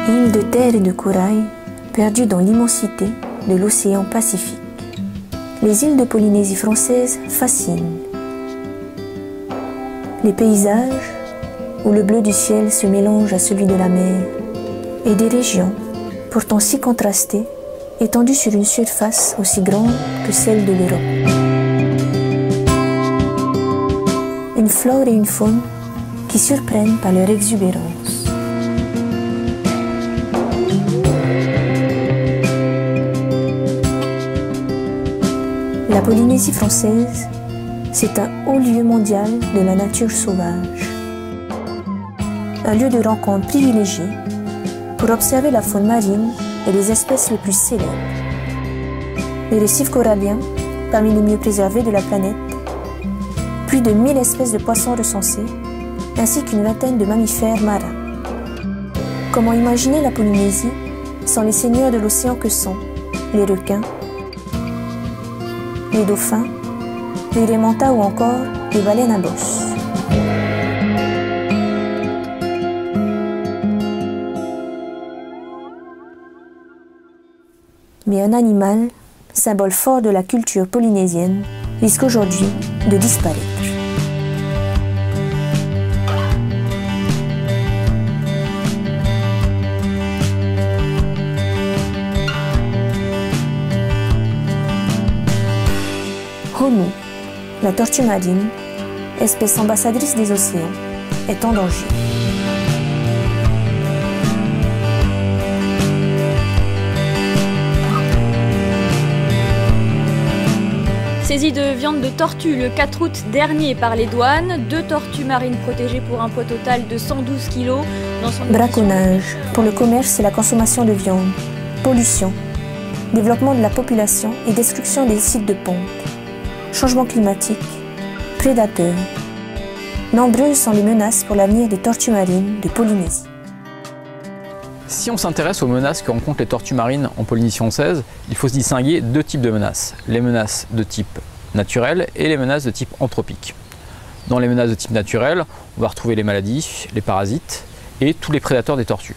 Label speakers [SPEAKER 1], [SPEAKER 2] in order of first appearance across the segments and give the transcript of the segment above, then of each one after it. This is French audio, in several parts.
[SPEAKER 1] Îles de terre et de corail perdues dans l'immensité de l'océan Pacifique. Les îles de Polynésie française fascinent. Les paysages, où le bleu du ciel se mélange à celui de la mer, et des régions, pourtant si contrastées, étendues sur une surface aussi grande que celle de l'Europe. Une flore et une faune qui surprennent par leur exubérance. La Polynésie française, c'est un haut lieu mondial de la nature sauvage. Un lieu de rencontre privilégié pour observer la faune marine et les espèces les plus célèbres. Les récifs coralliens, parmi les mieux préservés de la planète, plus de 1000 espèces de poissons recensées, ainsi qu'une vingtaine de mammifères marins. Comment imaginer la Polynésie sans les seigneurs de l'océan que sont les requins, les dauphins, les raies-mantas ou encore les baleines à bosse. Mais un animal, symbole fort de la culture polynésienne, risque aujourd'hui de disparaître. Honu, la tortue marine, espèce ambassadrice des océans, est en danger.
[SPEAKER 2] Saisie de viande de tortue le 4 août dernier par les douanes, 2 tortues marines protégées pour un poids total de 112 kg. Dans son
[SPEAKER 1] braconnage pour le commerce et la consommation de viande, pollution, développement de la population et destruction des sites de ponte, changement climatique, prédateurs. Nombreuses sont les menaces pour l'avenir des tortues marines de Polynésie.
[SPEAKER 3] Si on s'intéresse aux menaces que rencontrent les tortues marines en Polynésie française, il faut se distinguer 2 types de menaces. Les menaces de type naturel et les menaces de type anthropique. Dans les menaces de type naturel, on va retrouver les maladies, les parasites et tous les prédateurs des tortues.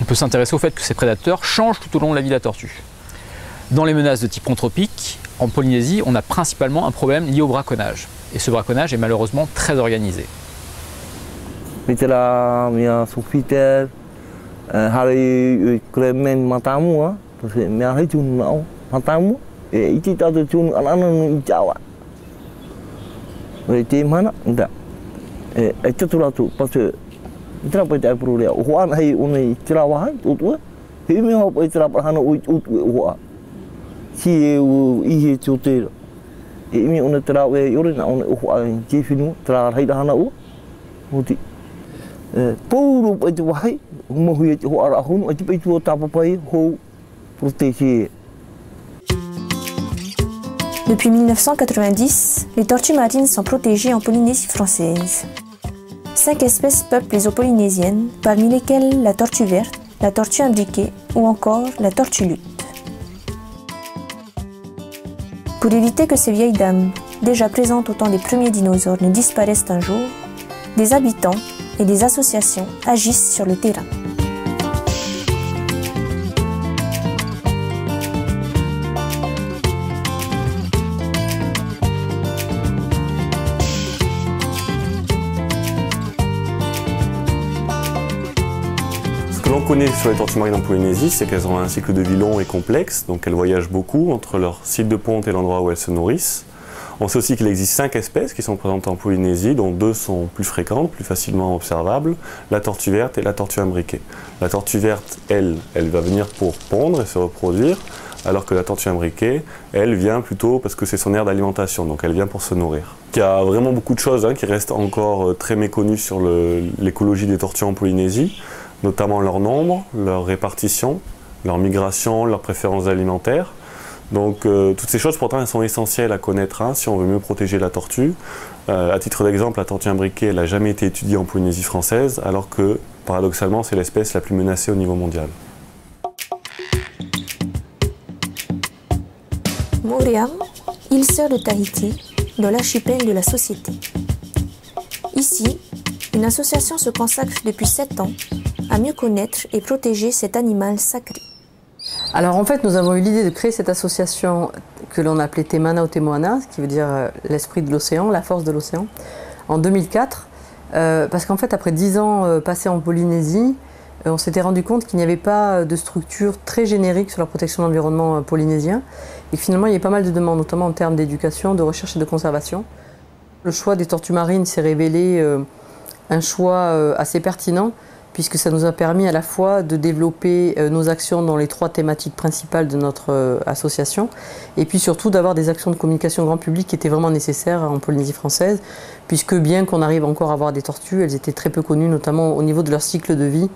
[SPEAKER 3] On peut s'intéresser au fait que ces prédateurs changent tout au long de la vie de la tortue. Dans les menaces de type anthropique, en Polynésie, on a principalement un problème lié au braconnage. Et ce braconnage est malheureusement très organisé.
[SPEAKER 4] Hari kremen matamu ah, terus mehari cun mau matamu, itu tahu cun anak-anak Jawa. Itu mana? Enggak. Itu tu pas itu apa itu perlu dia. Huan hai unai cerawah itu, ini apa itu perhana itu huan. Si ihe cuti, ini unai cerawah orang nak unai huan cifinu cerawah hai dah anak uti. Pour itu wahai.
[SPEAKER 1] Depuis 1990, les tortues marines sont protégées en Polynésie française. 5 espèces peuplent les eaux polynésiennes, parmi lesquelles la tortue verte, la tortue imbriquée ou encore la tortue lutte. Pour éviter que ces vieilles dames, déjà présentes au temps des premiers dinosaures, ne disparaissent un jour, des habitants et des associations agissent sur le terrain.
[SPEAKER 5] Ce que l'on connaît sur les tortues marines en Polynésie, c'est qu'elles ont un cycle de vie long et complexe, donc elles voyagent beaucoup entre leur site de ponte et l'endroit où elles se nourrissent. On sait aussi qu'il existe 5 espèces qui sont présentes en Polynésie, dont 2 sont plus fréquentes, plus facilement observables, la tortue verte et la tortue imbriquée. La tortue verte, elle va venir pour pondre et se reproduire, alors que la tortue imbriquée, elle vient plutôt parce que c'est son aire d'alimentation, donc elle vient pour se nourrir. Il y a vraiment beaucoup de choses qui restent encore très méconnues sur l'écologie des tortues en Polynésie, notamment leur nombre, leur répartition, leur migration, leurs préférences alimentaires. Donc toutes ces choses pourtant elles sont essentielles à connaître si on veut mieux protéger la tortue. À titre d'exemple, la tortue imbriquée n'a jamais été étudiée en Polynésie française alors que paradoxalement c'est l'espèce la plus menacée au niveau mondial.
[SPEAKER 1] Moréam, île sœur de Tahiti, dans l'archipel de la Société. Ici, une association se consacre depuis 7 ans à mieux connaître et protéger cet animal sacré.
[SPEAKER 6] Alors en fait, nous avons eu l'idée de créer cette association que l'on appelait Te Mana Te Moana, ce qui veut dire l'esprit de l'océan, la force de l'océan, en 2004. Parce qu'en fait, après 10 ans passés en Polynésie, on s'était rendu compte qu'il n'y avait pas de structure très générique sur la protection de l'environnement polynésien et que finalement il y avait pas mal de demandes, notamment en termes d'éducation, de recherche et de conservation. Le choix des tortues marines s'est révélé un choix assez pertinent puisque ça nous a permis à la fois de développer nos actions dans les 3 thématiques principales de notre association et puis surtout d'avoir des actions de communication grand public qui étaient vraiment nécessaires en Polynésie française puisque bien qu'on arrive encore à avoir des tortues, elles étaient très peu connues, notamment au niveau de leur cycle de vie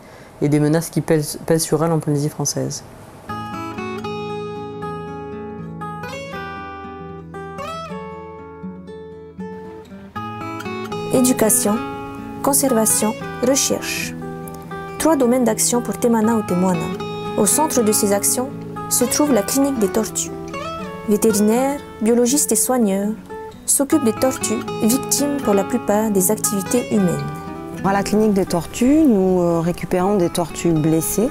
[SPEAKER 6] et des menaces qui pèsent sur elles en Polynésie française.
[SPEAKER 1] Éducation, conservation, recherche. 3 domaines d'action pour Te Mana Te Moana. Au centre de ces actions se trouve la clinique des tortues. Vétérinaires, biologistes et soigneurs s'occupent des tortues, victimes pour la plupart des activités humaines.
[SPEAKER 7] À la clinique des tortues, nous récupérons des tortues blessées.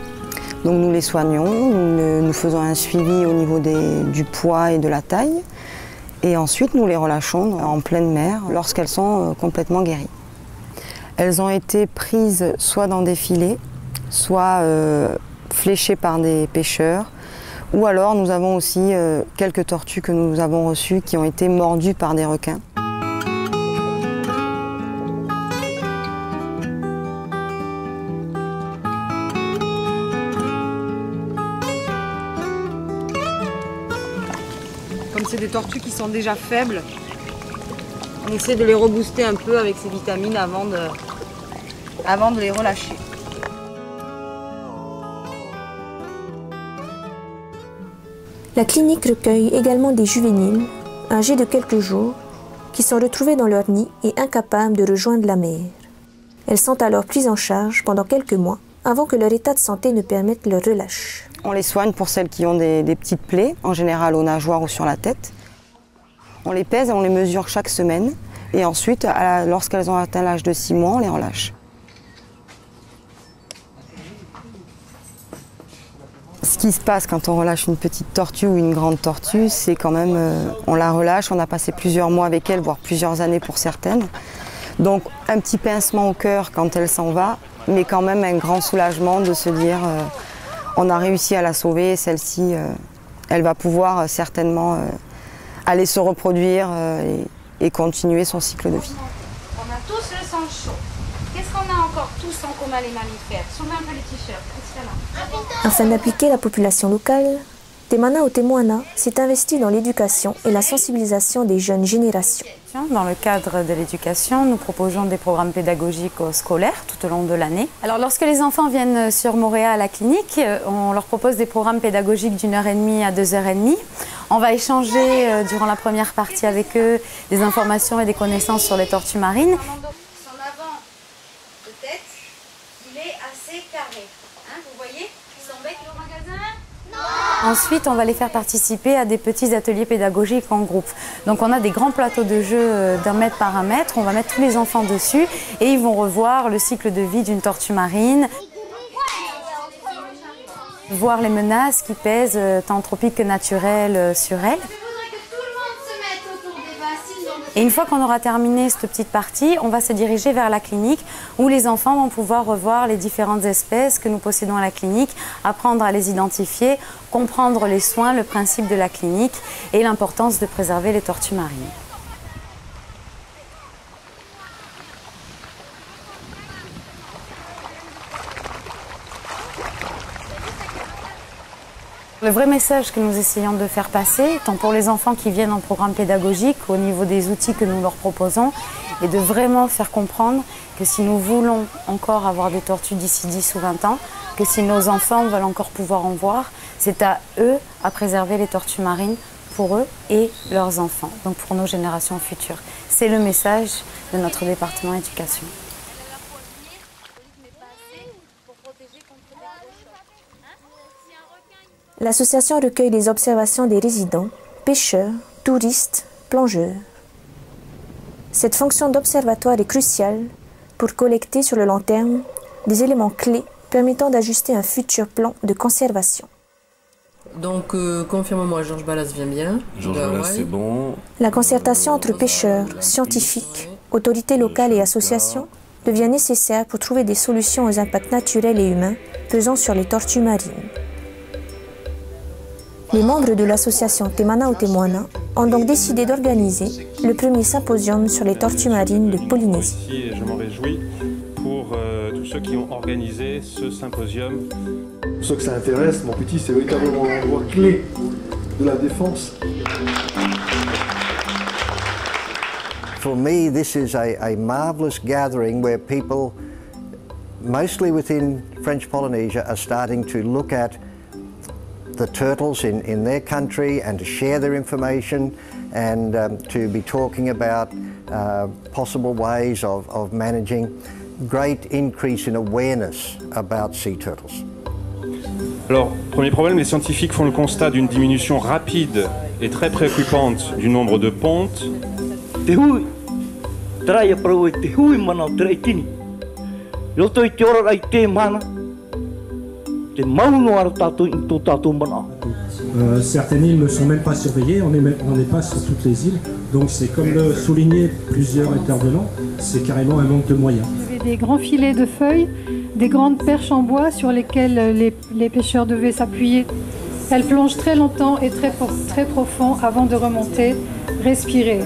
[SPEAKER 7] Donc nous les soignons, nous faisons un suivi au niveau du poids et de la taille. Et ensuite, nous les relâchons en pleine mer lorsqu'elles sont complètement guéries. Elles ont été prises soit dans des filets, soit fléchées par des pêcheurs. Ou alors nous avons aussi quelques tortues que nous avons reçues qui ont été mordues par des requins.
[SPEAKER 8] Comme c'est des tortues qui sont déjà faibles, on essaie de les rebooster un peu avec ces vitamines avant de les relâcher.
[SPEAKER 1] La clinique recueille également des juvéniles, âgés de quelques jours, qui sont retrouvés dans leur nid et incapables de rejoindre la mer. Elles sont alors prises en charge pendant quelques mois, avant que leur état de santé ne permette leur relâche.
[SPEAKER 7] On les soigne pour celles qui ont des petites plaies, en général aux nageoires ou sur la tête. On les pèse et on les mesure chaque semaine. Et ensuite, lorsqu'elles ont atteint l'âge de 6 mois, on les relâche. Ce qui se passe quand on relâche une petite tortue ou une grande tortue, c'est quand même, on la relâche, on a passé plusieurs mois avec elle, voire plusieurs années pour certaines. Donc un petit pincement au cœur quand elle s'en va, mais quand même un grand soulagement de se dire on a réussi à la sauver, celle-ci, elle va pouvoir certainement aller se reproduire et continuer son cycle de vie.
[SPEAKER 9] On a tous le sang chaud. Qu'est-ce qu'on a encore tous en commun les mammifères? Soulevez un peu les t-shirts.
[SPEAKER 1] Afin d'appliquer la population locale, Te Mana Te Moana s'est investi dans l'éducation et la sensibilisation des jeunes générations.
[SPEAKER 10] Dans le cadre de l'éducation, nous proposons des programmes pédagogiques scolaires tout au long de l'année. Alors lorsque les enfants viennent sur Moorea à la clinique, on leur propose des programmes pédagogiques d'1h30 à 2h30. On va échanger durant la première partie avec eux des informations et des connaissances sur les tortues marines.
[SPEAKER 9] Son avant de tête, il est assez carré. Vous voyez son bec au magasin?
[SPEAKER 10] Ensuite, on va les faire participer à des petits ateliers pédagogiques en groupe. Donc on a des grands plateaux de jeu d'1 mètre par 1 mètre, on va mettre tous les enfants dessus et ils vont revoir le cycle de vie d'une tortue marine, voir les menaces qui pèsent tant tropiques que naturelles sur elle. Et une fois qu'on aura terminé cette petite partie, on va se diriger vers la clinique où les enfants vont pouvoir revoir les différentes espèces que nous possédons à la clinique, apprendre à les identifier, comprendre les soins, le principe de la clinique et l'importance de préserver les tortues marines. Le vrai message que nous essayons de faire passer, tant pour les enfants qui viennent en programme pédagogique, au niveau des outils que nous leur proposons, est de vraiment faire comprendre que si nous voulons encore avoir des tortues d'ici 10 ou 20 ans, que si nos enfants veulent encore pouvoir en voir, c'est à eux à préserver les tortues marines pour eux et leurs enfants, donc pour nos générations futures. C'est le message de notre département éducation.
[SPEAKER 1] L'association recueille les observations des résidents, pêcheurs, touristes, plongeurs. Cette fonction d'observatoire est cruciale pour collecter sur le long terme des éléments clés permettant d'ajuster un futur plan de conservation.
[SPEAKER 6] Donc, confirme-moi, Georges Ballas vient bien.
[SPEAKER 5] Georges Ballas, c'est bon.
[SPEAKER 1] La concertation entre pêcheurs, scientifiques, autorités locales et associations devient nécessaire pour trouver des solutions aux impacts naturels et humains pesant sur les tortues marines. Les membres de l'association Te Mana o Te Moana ont donc décidé d'organiser le premier symposium sur les tortues marines de Polynésie.
[SPEAKER 11] Et je m'en réjouis pour tous ceux qui ont organisé ce symposium.
[SPEAKER 12] Pour ceux que ça intéresse, mon petit, c'est véritablement l'endroit clé de la défense.
[SPEAKER 13] For me, this is a marvellous gathering where people, mostly within French Polynesia, are starting to look at the turtles in their country and to share their information and to be talking about possible ways of managing. Great increase in awareness about sea turtles.
[SPEAKER 11] Alors, premier problème, les scientifiques font le constat d'une diminution rapide et très préoccupante du nombre de pontes.
[SPEAKER 14] Certaines îles ne sont même pas surveillées, on n'est pas sur toutes les îles, donc c'est comme le soulignaient plusieurs intervenants, c'est carrément un manque de moyens.
[SPEAKER 15] Il y avait des grands filets de feuilles, des grandes perches en bois sur lesquelles les pêcheurs devaient s'appuyer. Elles plongent très longtemps et très profond avant de remonter, respirer.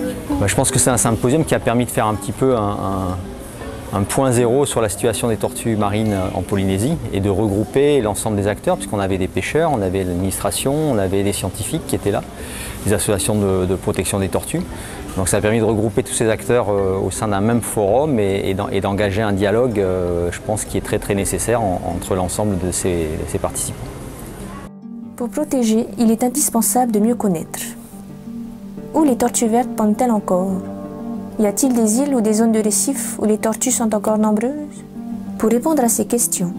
[SPEAKER 3] Je pense que c'est un symposium qui a permis de faire un petit peu un point zéro sur la situation des tortues marines en Polynésie et de regrouper l'ensemble des acteurs, puisqu'on avait des pêcheurs, on avait l'administration, on avait des scientifiques qui étaient là, des associations de protection des tortues. Donc ça a permis de regrouper tous ces acteurs au sein d'un même forum et d'engager un dialogue, je pense, qui est très nécessaire entre l'ensemble de ces participants.
[SPEAKER 1] Pour protéger, il est indispensable de mieux connaître. Où les tortues vertes pondent-elles encore? Y a-t-il des îles ou des zones de récifs où les tortues sont encore nombreuses? Pour répondre à ces questions,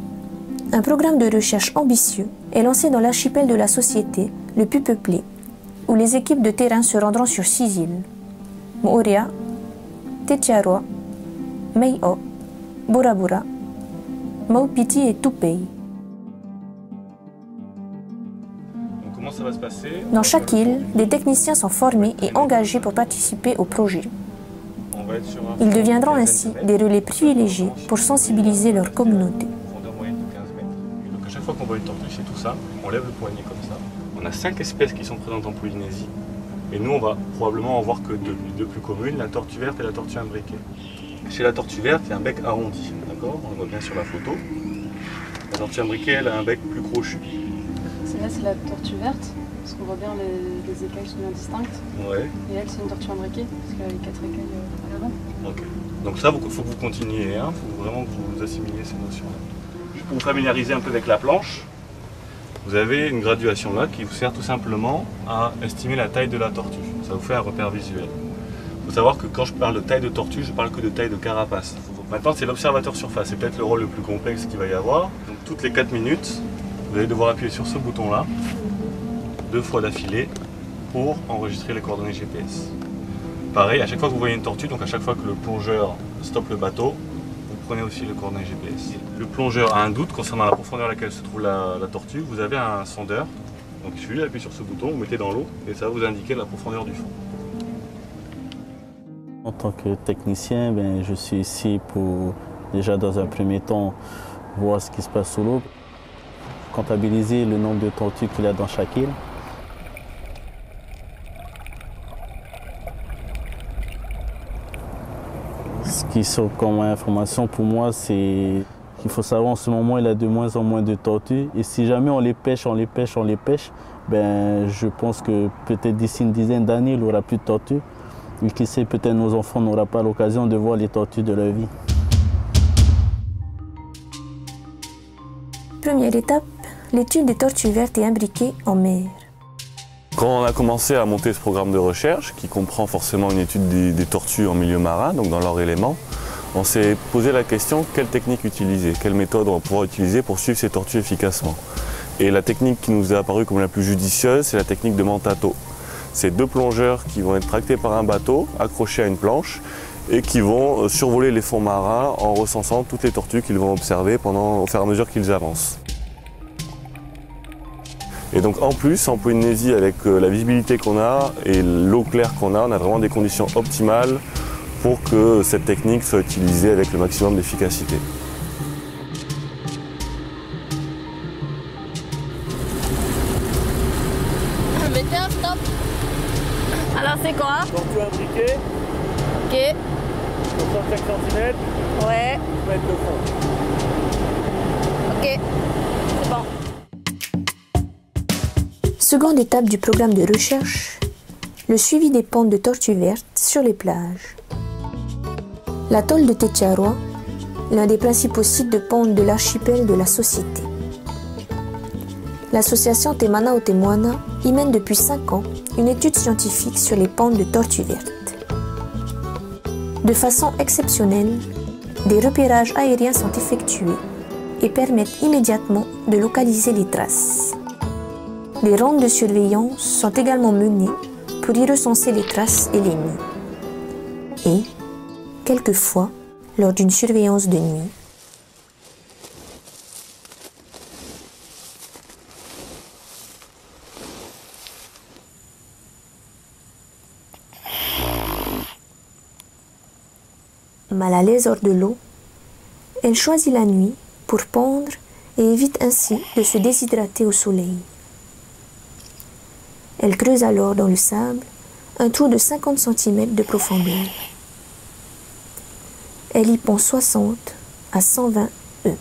[SPEAKER 1] un programme de recherche ambitieux est lancé dans l'archipel de la société le plus peuplé, où les équipes de terrain se rendront sur 6 îles: Moorea, Tetiaroa, Mei'o, Burabura, Maupiti et Tupei.
[SPEAKER 11] Comment ça va se passer?
[SPEAKER 1] Dans chaque île, des techniciens sont formés et engagés pour participer au projet. Ils deviendront ainsi des relais privilégiés pour sensibiliser leur communauté.
[SPEAKER 5] Donc à chaque fois qu'on voit une tortue, c'est tout ça, on lève le poignet comme ça. On a 5 espèces qui sont présentes en Polynésie. Et nous, on va probablement en voir que deux plus communes, la tortue verte et la tortue imbriquée. Chez la tortue verte, il y a un bec arrondi, d'accord? On le voit bien sur la photo. La tortue imbriquée, elle a un bec plus crochu.
[SPEAKER 15] Celle-là, c'est la tortue verte, parce qu'on voit bien les écailles sont bien distinctes.
[SPEAKER 5] Ouais.
[SPEAKER 15] Et elle, c'est une tortue imbriquée, parce qu'elle a les 4 écailles à l'avant.
[SPEAKER 5] Ok. Donc ça, il faut que vous continuiez, il faut vraiment que vous assimiliez ces notions-là. Pour vous familiariser un peu avec la planche, vous avez une graduation là qui vous sert tout simplement à estimer la taille de la tortue. Ça vous fait un repère visuel. Il faut savoir que quand je parle de taille de tortue, je parle que de taille de carapace. Maintenant, c'est l'observateur surface. C'est peut-être le rôle le plus complexe qu'il va y avoir. Donc toutes les 4 minutes, vous allez devoir appuyer sur ce bouton-là 2 fois d'affilée pour enregistrer les coordonnées GPS. Pareil, à chaque fois que vous voyez une tortue, donc à chaque fois que le plongeur stoppe le bateau, vous prenez aussi les coordonnées GPS. Le plongeur a un doute concernant la profondeur à laquelle se trouve la tortue. Vous avez un sondeur, donc il suffit d'appuyer sur ce bouton, vous mettez dans l'eau et ça va vous indiquer la profondeur du fond.
[SPEAKER 16] En tant que technicien, je suis ici pour déjà dans un premier temps voir ce qui se passe sous l'eau, comptabiliser le nombre de tortues qu'il y a dans chaque île. Ce qui sort comme information pour moi, c'est qu'il faut savoir en ce moment il y a de moins en moins de tortues. Et si jamais on les pêche, je pense que peut-être d'ici une dizaine d'années, il n'y aura plus de tortues. Et qui sait, peut-être nos enfants n'auront pas l'occasion de voir les tortues de leur vie.
[SPEAKER 1] Première étape, l'étude des tortues vertes et imbriquées en mer.
[SPEAKER 5] Quand on a commencé à monter ce programme de recherche, qui comprend forcément une étude des tortues en milieu marin, donc dans leur élément, on s'est posé la question quelle technique utiliser, quelle méthode on va pouvoir utiliser pour suivre ces tortues efficacement. Et la technique qui nous est apparue comme la plus judicieuse, c'est la technique de Mantato. C'est 2 plongeurs qui vont être tractés par un bateau, accrochés à une planche, et qui vont survoler les fonds marins en recensant toutes les tortues qu'ils vont observer au fur et à mesure qu'ils avancent. Et donc en plus, en Polynésie, avec la visibilité qu'on a et l'eau claire qu'on a, on a vraiment des conditions optimales pour que cette technique soit utilisée avec le maximum d'efficacité.
[SPEAKER 17] Mettez un stop. Alors c'est quoi?
[SPEAKER 18] Tortue imbriquée.
[SPEAKER 17] Ok.
[SPEAKER 18] 65 cm.
[SPEAKER 17] Ouais.
[SPEAKER 18] Mettre le fond.
[SPEAKER 17] Ok. C'est bon.
[SPEAKER 1] Seconde étape du programme de recherche, le suivi des pontes de tortues vertes sur les plages. L'atoll de Tetiaroa, l'un des principaux sites de ponte de l'archipel de la Société. L'association Te Mana o Te Moana y mène depuis 5 ans une étude scientifique sur les pontes de tortues vertes. De façon exceptionnelle, des repérages aériens sont effectués et permettent immédiatement de localiser les traces. Des rondes de surveillance sont également menées pour y recenser les traces et les nids. Et, quelquefois, lors d'une surveillance de nuit, mal à l'aise hors de l'eau, elle choisit la nuit pour pondre et évite ainsi de se déshydrater au soleil. Elle creuse alors dans le sable un trou de 50 cm de profondeur. Elle y pond 60 à 120 œufs.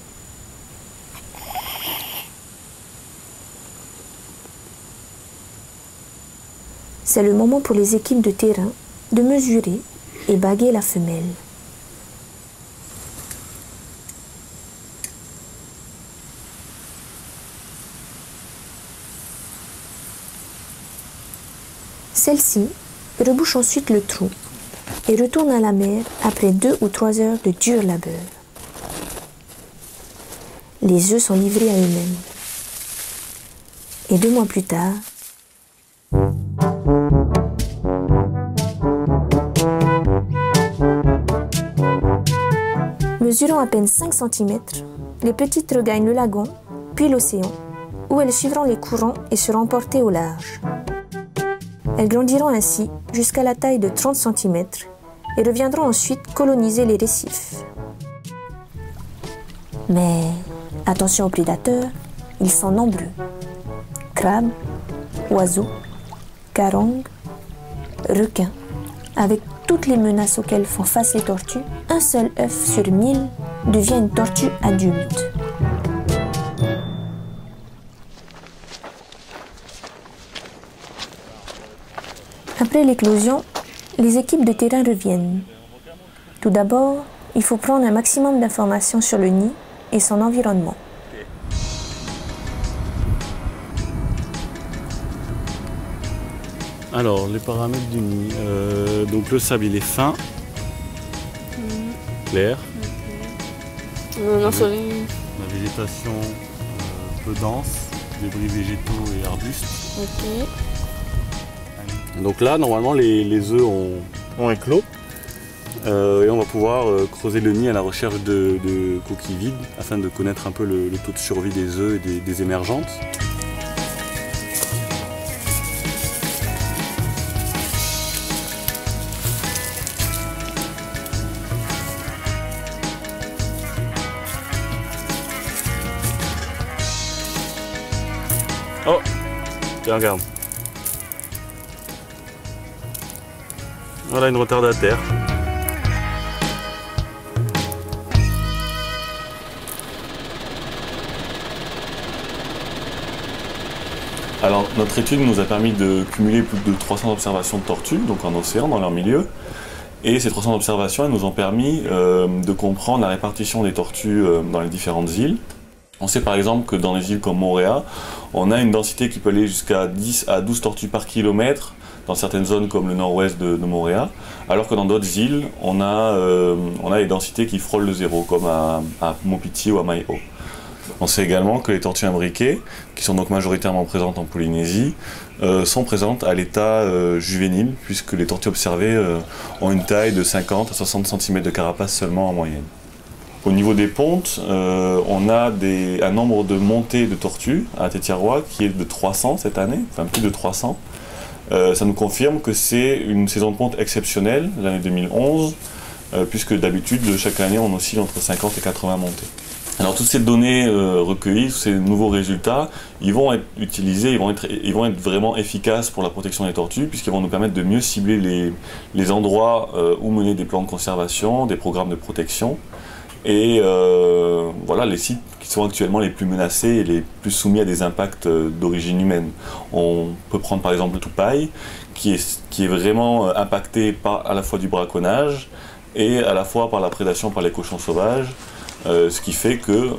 [SPEAKER 1] C'est le moment pour les équipes de terrain de mesurer et baguer la femelle. Celle-ci rebouche ensuite le trou et retourne à la mer après 2 ou 3 heures de dur labeur. Les œufs sont livrés à eux-mêmes. Et 2 mois plus tard, mesurant à peine 5 cm, les petites regagnent le lagon, puis l'océan, où elles suivront les courants et seront emportées au large. Elles grandiront ainsi jusqu'à la taille de 30 cm et reviendront ensuite coloniser les récifs. Mais attention aux prédateurs, ils sont nombreux. Crabes, oiseaux, carangues, requins. Avec toutes les menaces auxquelles font face les tortues, un seul œuf sur 1000 devient une tortue adulte. Après l'éclosion, les équipes de terrain reviennent. Tout d'abord, il faut prendre un maximum d'informations sur le nid et son environnement.
[SPEAKER 5] Alors, les paramètres du nid. Donc le sable, il est fin, clair. La végétation peu dense, débris végétaux et arbustes.
[SPEAKER 17] Ok.
[SPEAKER 5] Donc là, normalement, les œufs ont éclos. Et on va pouvoir creuser le nid à la recherche de coquilles vides afin de connaître un peu le taux de survie des œufs et des émergentes. Oh, tiens, regarde. Voilà une retardataire. Alors notre étude nous a permis de cumuler plus de 300 observations de tortues, donc en océan, dans leur milieu. Et ces 300 observations elles nous ont permis de comprendre la répartition des tortues dans les différentes îles. On sait par exemple que dans les îles comme Moorea, on a une densité qui peut aller jusqu'à 10 à 12 tortues par kilomètre dans certaines zones comme le nord-ouest de Moorea, alors que dans d'autres îles, on a des densités qui frôlent le zéro, comme à Mopiti ou à Mai'o. On sait également que les tortues imbriquées, qui sont donc majoritairement présentes en Polynésie, sont présentes à l'état juvénile, puisque les tortues observées ont une taille de 50 à 60 cm de carapace seulement en moyenne. Au niveau des pontes, on a un nombre de montées de tortues à Tetiaroa qui est de 300 cette année, enfin plus de 300. Ça nous confirme que c'est une saison de ponte exceptionnelle, l'année 2011, puisque d'habitude, chaque année, on oscille entre 50 et 80 montées. Alors toutes ces données recueillies, tous ces nouveaux résultats, ils vont être utilisés, ils vont être vraiment efficaces pour la protection des tortues, puisqu'ils vont nous permettre de mieux cibler les endroits où mener des plans de conservation, des programmes de protection, et voilà les sites qui sont actuellement les plus menacés et les plus soumis à des impacts d'origine humaine. On peut prendre par exemple le Tupai, qui est vraiment impacté à la fois du braconnage et à la fois par la prédation par les cochons sauvages, ce qui fait que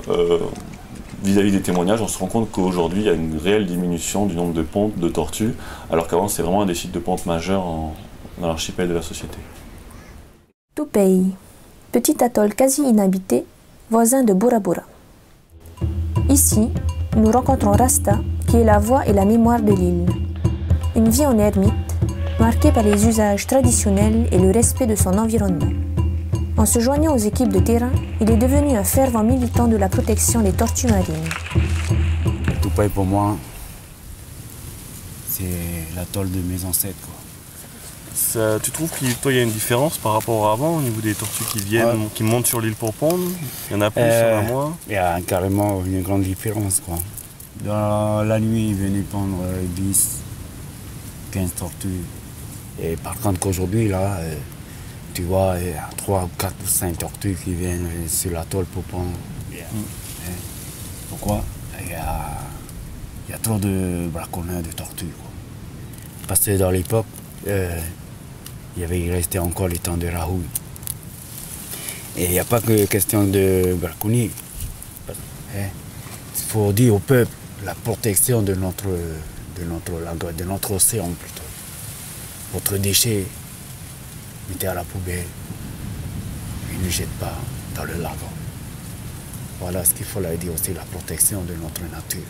[SPEAKER 5] vis-à-vis des témoignages, on se rend compte qu'aujourd'hui il y a une réelle diminution du nombre de pontes de tortues, alors qu'avant c'était vraiment un des sites de ponte majeurs dans l'archipel de la société.
[SPEAKER 1] Tupai, petit atoll quasi inhabité, voisin de Bora Bora. Ici, nous rencontrons Rasta, qui est la voix et la mémoire de l'île. Une vie en ermite, marquée par les usages traditionnels et le respect de son environnement. En se joignant aux équipes de terrain, il est devenu un fervent militant de la protection des tortues marines.
[SPEAKER 19] Tupai pour moi, c'est l'atoll de mes ancêtres, quoi.
[SPEAKER 20] Tu trouves qu'il y a une différence par rapport à avant au niveau des tortues qui montent sur l'île pour pondre? Il y en a plus, il y en a moins?
[SPEAKER 19] Il y a carrément une grande différence, quoi. Dans la nuit, ils venaient pondre 10, 15 tortues. Et par contre qu'aujourd'hui, là, tu vois, il y a 3, 4 ou 5 tortues qui viennent sur l'atoll pour pondre. Pourquoi? Il y a trop de braconneurs de tortues, quoi. Parce que dans l'époque, il restait encore les temps de Raoul. Et il n'y a pas que question de braconnier. Il faut dire au peuple la protection de notre océan plutôt. Votre déchet, mettez à la poubelle et ne jette pas dans le lagon. Voilà ce qu'il faut leur dire aussi, la protection de notre nature.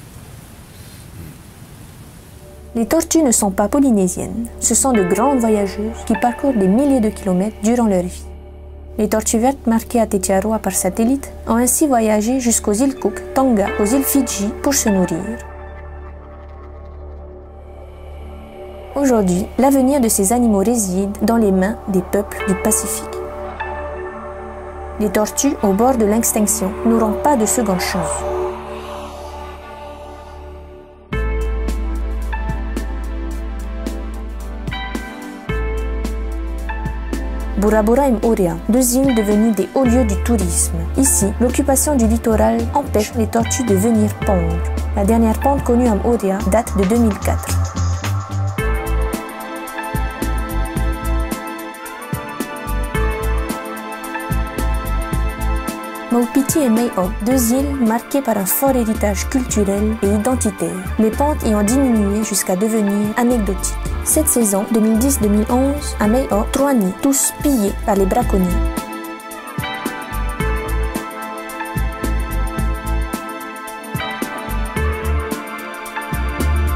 [SPEAKER 1] Les tortues ne sont pas polynésiennes, ce sont de grandes voyageuses qui parcourent des milliers de kilomètres durant leur vie. Les tortues vertes marquées à Tetiaroa par satellite ont ainsi voyagé jusqu'aux îles Cook, Tonga, aux îles Fidji pour se nourrir. Aujourd'hui, l'avenir de ces animaux réside dans les mains des peuples du Pacifique. Les tortues au bord de l'extinction n'auront pas de seconde chance. Bora Bora et Moorea, deux îles devenues des hauts lieux du tourisme. Ici, l'occupation du littoral empêche les tortues de venir pondre. La dernière ponte connue à Moorea date de 2004. Maupiti et Mei'o, deux îles marquées par un fort héritage culturel et identitaire. Les pentes y ont diminué jusqu'à devenir anecdotiques. Cette saison 2010-2011, à Mei'o, 3 nids, tous pillés par les braconniers.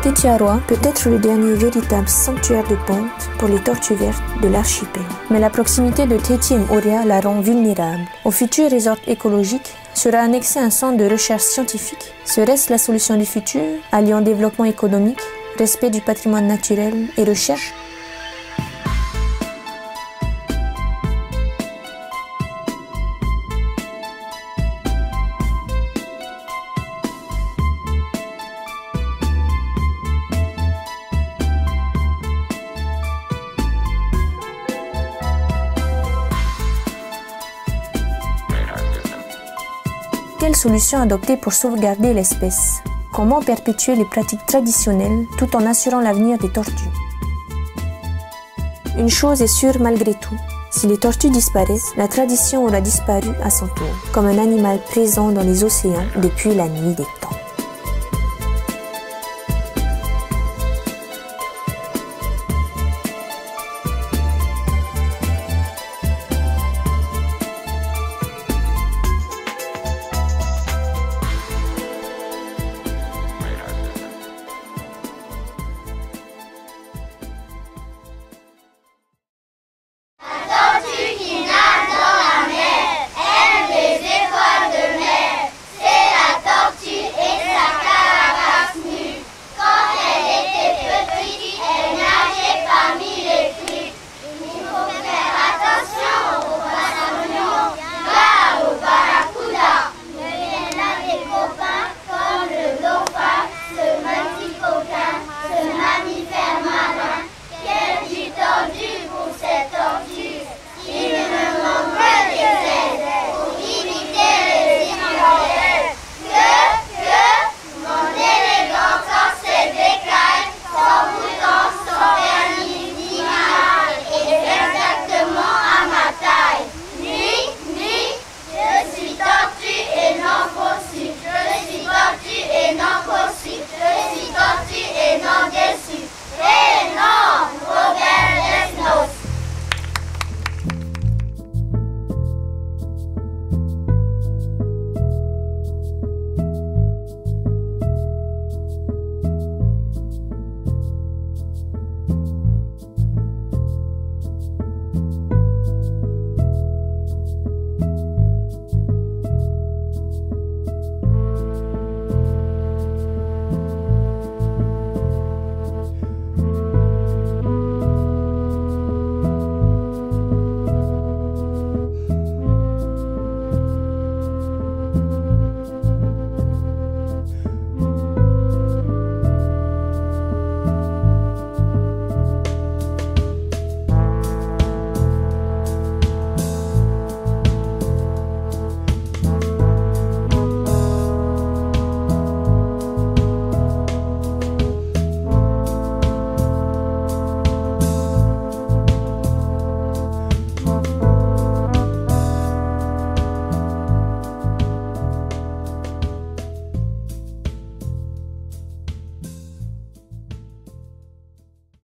[SPEAKER 1] Tetiaroa peut être le dernier véritable sanctuaire de ponte pour les tortues vertes de l'archipel. Mais la proximité de Teti et Moorea la rend vulnérable. Au futur resort écologique sera annexé un centre de recherche scientifique. Serait-ce la solution du futur, alliant développement économique, respect du patrimoine naturel et recherche? Quelle solution adopter pour sauvegarder l'espèce? Comment perpétuer les pratiques traditionnelles tout en assurant l'avenir des tortues? Une chose est sûre malgré tout, si les tortues disparaissent, la tradition aura disparu à son tour, comme un animal présent dans les océans depuis la nuit des temps.